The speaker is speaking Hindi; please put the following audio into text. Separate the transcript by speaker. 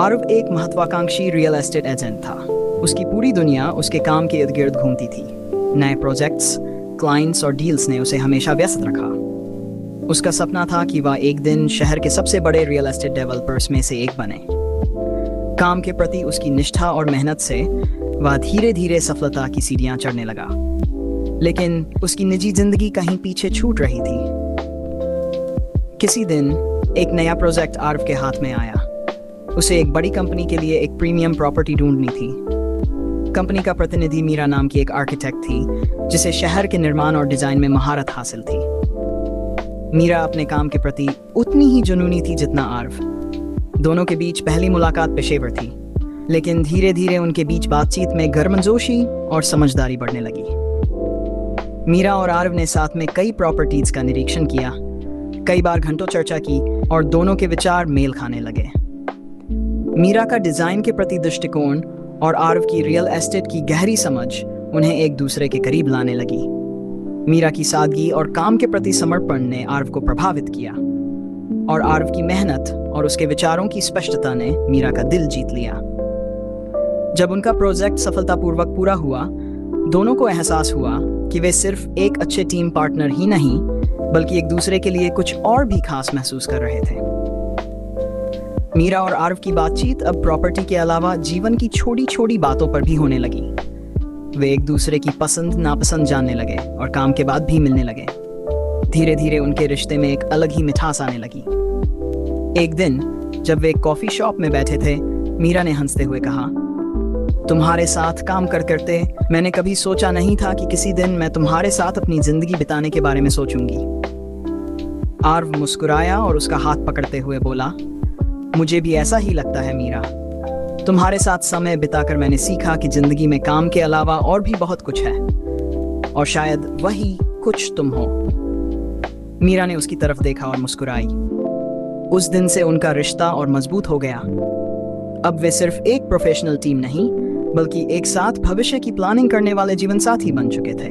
Speaker 1: आरव एक महत्वाकांक्षी रियल एस्टेट एजेंट था। उसकी पूरी दुनिया उसके काम के इर्द गिर्द घूमती थी। नए प्रोजेक्ट्स, क्लाइंट्स और डील्स ने उसे हमेशा व्यस्त रखा। उसका सपना था कि वह एक दिन शहर के सबसे बड़े रियल एस्टेट डेवलपर्स में से एक बने। काम के प्रति उसकी निष्ठा और मेहनत से वह धीरे धीरे सफलता की सीढ़ियां चढ़ने लगा। लेकिन उसकी निजी जिंदगी कहीं पीछे छूट रही थी। किसी दिन एक नया प्रोजेक्ट आरव के हाथ में आया। उसे एक बड़ी कंपनी के लिए एक प्रीमियम प्रॉपर्टी ढूंढनी थी। कंपनी का प्रतिनिधि मीरा नाम की एक आर्किटेक्ट थी, जिसे शहर के निर्माण और डिजाइन में महारत हासिल थी। मीरा अपने काम के प्रति उतनी ही जुनूनी थी जितना आरव। दोनों के बीच पहली मुलाकात पेशेवर थी, लेकिन धीरे धीरे उनके बीच बातचीत में गर्मजोशी और समझदारी बढ़ने लगी। मीरा और आरव ने साथ में कई प्रॉपर्टीज का निरीक्षण किया, कई बार घंटों चर्चा की और दोनों के विचार मेल खाने लगे। मीरा का डिजाइन के प्रति दृष्टिकोण और आरव की रियल एस्टेट की गहरी समझ उन्हें एक दूसरे के करीब लाने लगी। मीरा की सादगी और काम के प्रति समर्पण ने आरव को प्रभावित किया, और आरव की मेहनत और उसके विचारों की स्पष्टता ने मीरा का दिल जीत लिया। जब उनका प्रोजेक्ट सफलतापूर्वक पूरा हुआ, दोनों को एहसास हुआ कि वे सिर्फ एक अच्छे टीम पार्टनर ही नहीं, बल्कि एक दूसरे के लिए कुछ और भी खास महसूस कर रहे थे। मीरा और आरव की बातचीत अब प्रॉपर्टी के अलावा जीवन की छोटी छोटी बातों पर भी होने लगी। वे एक दूसरे की पसंद नापसंद जानने लगे और काम के बाद भी मिलने लगे। धीरे धीरे उनके रिश्ते में एक अलग ही मिठास आने लगी। एक दिन जब वे एक कॉफी शॉप में बैठे थे, मीरा ने हंसते हुए कहा, तुम्हारे साथ काम करते मैंने कभी सोचा नहीं था कि किसी दिन मैं तुम्हारे साथ अपनी जिंदगी बिताने के बारे में सोचूंगी। आरव मुस्कुराया और उसका हाथ पकड़ते हुए बोला, मुझे भी ऐसा ही लगता है मीरा। तुम्हारे साथ समय बिताकर मैंने सीखा कि जिंदगी में काम के अलावा और भी बहुत कुछ है, और शायद वही कुछ तुम हो। मीरा ने उसकी तरफ देखा और मुस्कुराई। उस दिन से उनका रिश्ता और मजबूत हो गया। अब वे सिर्फ एक प्रोफेशनल टीम नहीं, बल्कि एक साथ भविष्य की प्लानिंग करने वाले जीवन साथी बन चुके थे।